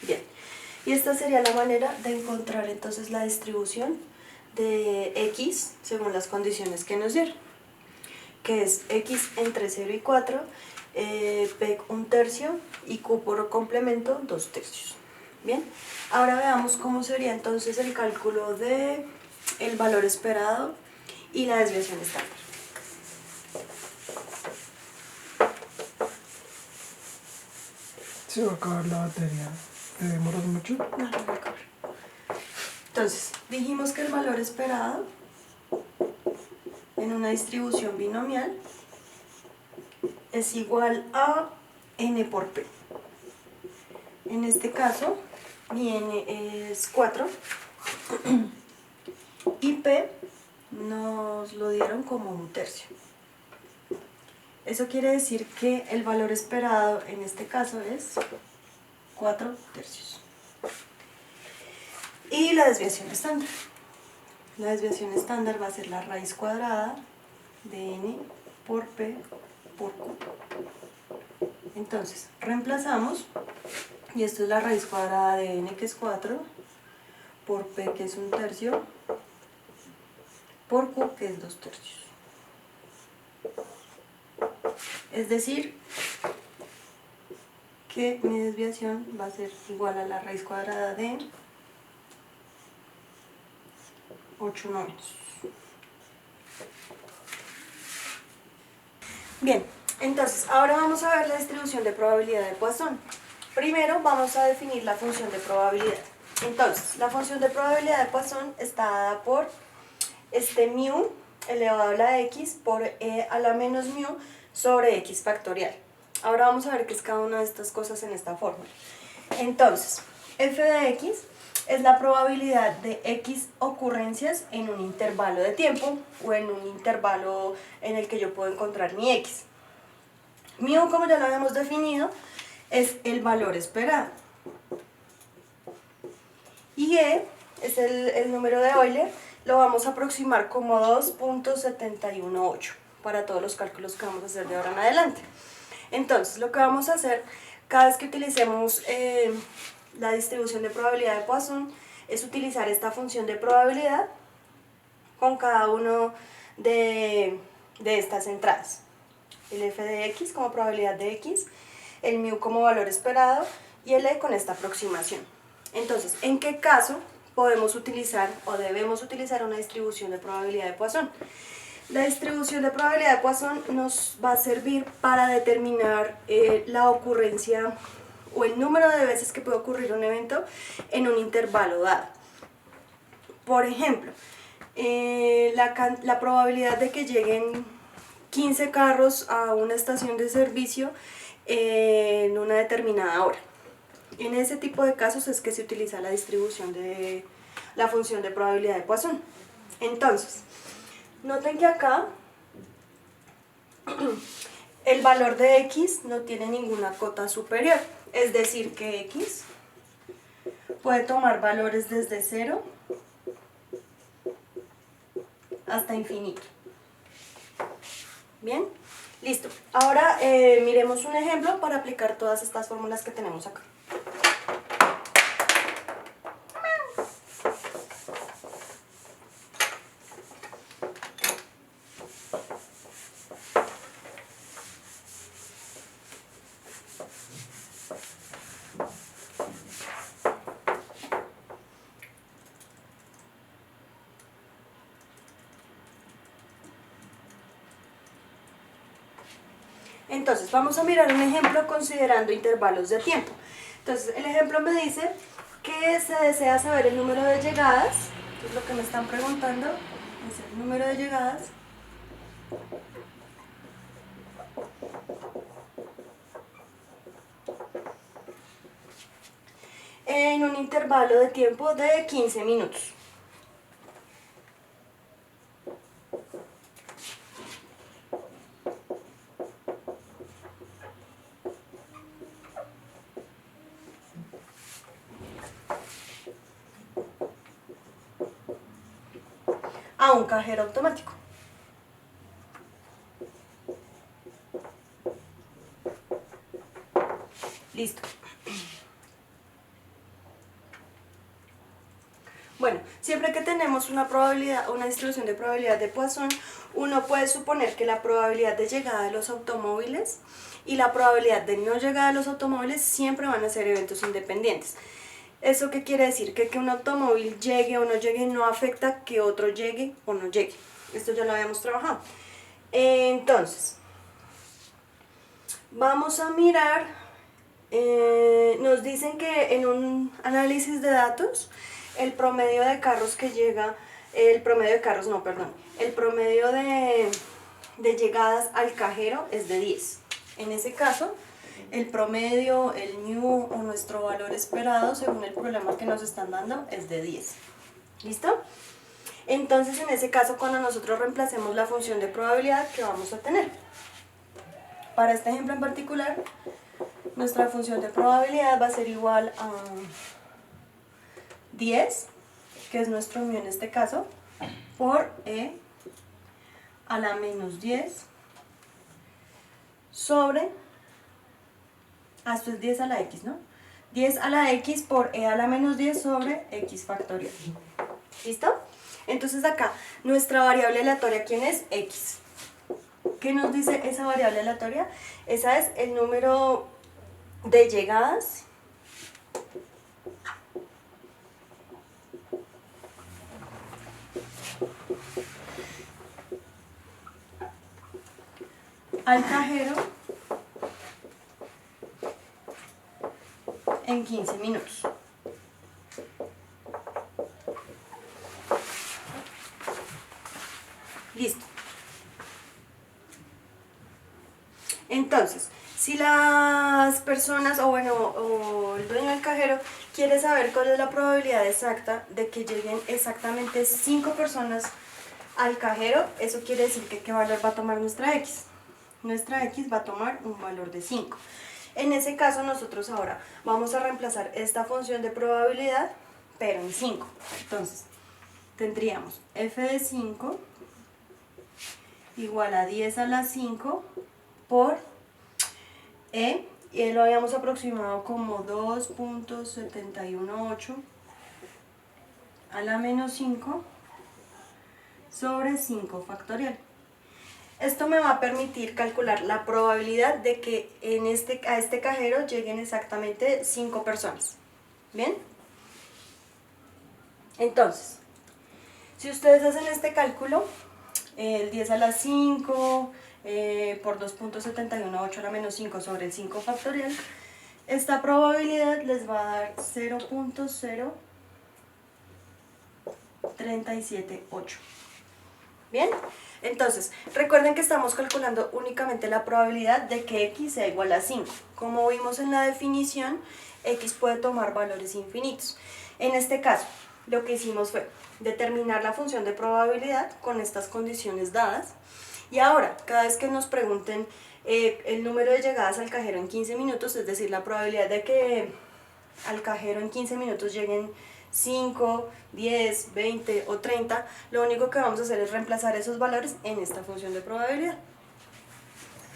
Bien, y esta sería la manera de encontrar entonces la distribución de x según las condiciones que nos dieron, que es x entre 0 y 4, p 1/3 y q por complemento 2/3. Bien, ahora veamos cómo sería entonces el cálculo de el valor esperado y la desviación estándar. Se va a acabar la batería. ¿Te demoras mucho? No, no va a acabar. Entonces, dijimos que el valor esperado en una distribución binomial es igual a n por p. En este caso, mi n es 4 y p nos lo dieron como 1/3. Eso quiere decir que el valor esperado en este caso es 4/3. Y la desviación estándar. La desviación estándar va a ser la raíz cuadrada de n por p por q. Entonces, reemplazamos, y esto es la raíz cuadrada de n, que es 4, por p, que es 1/3, por q, que es 2/3. Es decir, que mi desviación va a ser igual a la raíz cuadrada de 8/9. Bien, entonces ahora vamos a ver la distribución de probabilidad de Poisson. Primero vamos a definir la función de probabilidad. Entonces, la función de probabilidad de Poisson está dada por mu elevado a la x por e a la menos mu sobre x factorial. Ahora vamos a ver qué es cada una de estas cosas en esta fórmula. Entonces, f de x es la probabilidad de x ocurrencias en un intervalo de tiempo o en un intervalo en el que yo puedo encontrar mi x. Mu, como ya lo habíamos definido, es el valor esperado. Y e es el número de Euler, lo vamos a aproximar como 2.718 para todos los cálculos que vamos a hacer de ahora en adelante. Entonces, lo que vamos a hacer cada vez que utilicemos la distribución de probabilidad de Poisson es utilizar esta función de probabilidad con cada uno de estas entradas. El f de x como probabilidad de x, el mu como valor esperado y el e con esta aproximación. Entonces, ¿en qué caso podemos utilizar o debemos utilizar una distribución de probabilidad de Poisson? La distribución de probabilidad de Poisson nos va a servir para determinar la ocurrencia o el número de veces que puede ocurrir un evento en un intervalo dado. Por ejemplo, la probabilidad de que lleguen 15 carros a una estación de servicio en una determinada hora. En ese tipo de casos es que se utiliza la distribución de la función de probabilidad de Poisson. Entonces, noten que acá el valor de x no tiene ninguna cota superior, es decir que x puede tomar valores desde 0 hasta infinito. Bien, listo. Ahora miremos un ejemplo para aplicar todas estas fórmulas que tenemos acá. Entonces, vamos a mirar un ejemplo considerando intervalos de tiempo. Entonces, el ejemplo me dice que se desea saber el número de llegadas, que es lo que me están preguntando, es el número de llegadas en un intervalo de tiempo de 15 minutos. A un cajero automático. Listo. Bueno, siempre que tenemos una probabilidad, una distribución de probabilidad de Poisson, uno puede suponer que la probabilidad de llegada de los automóviles y la probabilidad de no llegada de los automóviles siempre van a ser eventos independientes. ¿Eso qué quiere decir? Que un automóvil llegue o no llegue no afecta que otro llegue o no llegue. Esto ya lo habíamos trabajado. Entonces, vamos a mirar, nos dicen que en un análisis de datos, el promedio de carros que llega, el promedio de llegadas al cajero es de 10. En ese caso, el promedio, el new o nuestro valor esperado según el problema que nos están dando es de 10. ¿Listo? Entonces, en ese caso, cuando nosotros reemplacemos la función de probabilidad, ¿qué vamos a tener? Para este ejemplo en particular, nuestra función de probabilidad va a ser igual a 10, que es nuestro mu en este caso, por e a la menos 10 sobre, esto es 10 a la x, ¿no? 10 a la x por e a la menos 10 sobre x factorial. ¿Listo? Entonces acá, nuestra variable aleatoria, ¿quién es? X. ¿Qué nos dice esa variable aleatoria? Esa es el número de llegadas al cajero en 15 minutos. Listo. Entonces, si las personas, o el dueño del cajero quiere saber cuál es la probabilidad exacta de que lleguen exactamente 5 personas al cajero, eso quiere decir que ¿qué valor va a tomar nuestra x? Nuestra x va a tomar un valor de 5. En ese caso, nosotros ahora vamos a reemplazar esta función de probabilidad, pero en 5. Entonces, tendríamos f de 5 igual a 10 a la 5 por e, y lo habíamos aproximado como 2.718 a la menos 5 sobre 5 factorial. Esto me va a permitir calcular la probabilidad de que a este cajero lleguen exactamente 5 personas. ¿Bien? Entonces, si ustedes hacen este cálculo, el 10 a la 5 por 2.718 a la menos 5 sobre el 5 factorial, esta probabilidad les va a dar 0.0378. ¿Bien? Entonces, recuerden que estamos calculando únicamente la probabilidad de que x sea igual a 5. Como vimos en la definición, x puede tomar valores infinitos. En este caso, lo que hicimos fue determinar la función de probabilidad con estas condiciones dadas. Y ahora, cada vez que nos pregunten el número de llegadas al cajero en 15 minutos, es decir, la probabilidad de que al cajero en 15 minutos lleguen 5, 10, 20 o 30, lo único que vamos a hacer es reemplazar esos valores en esta función de probabilidad.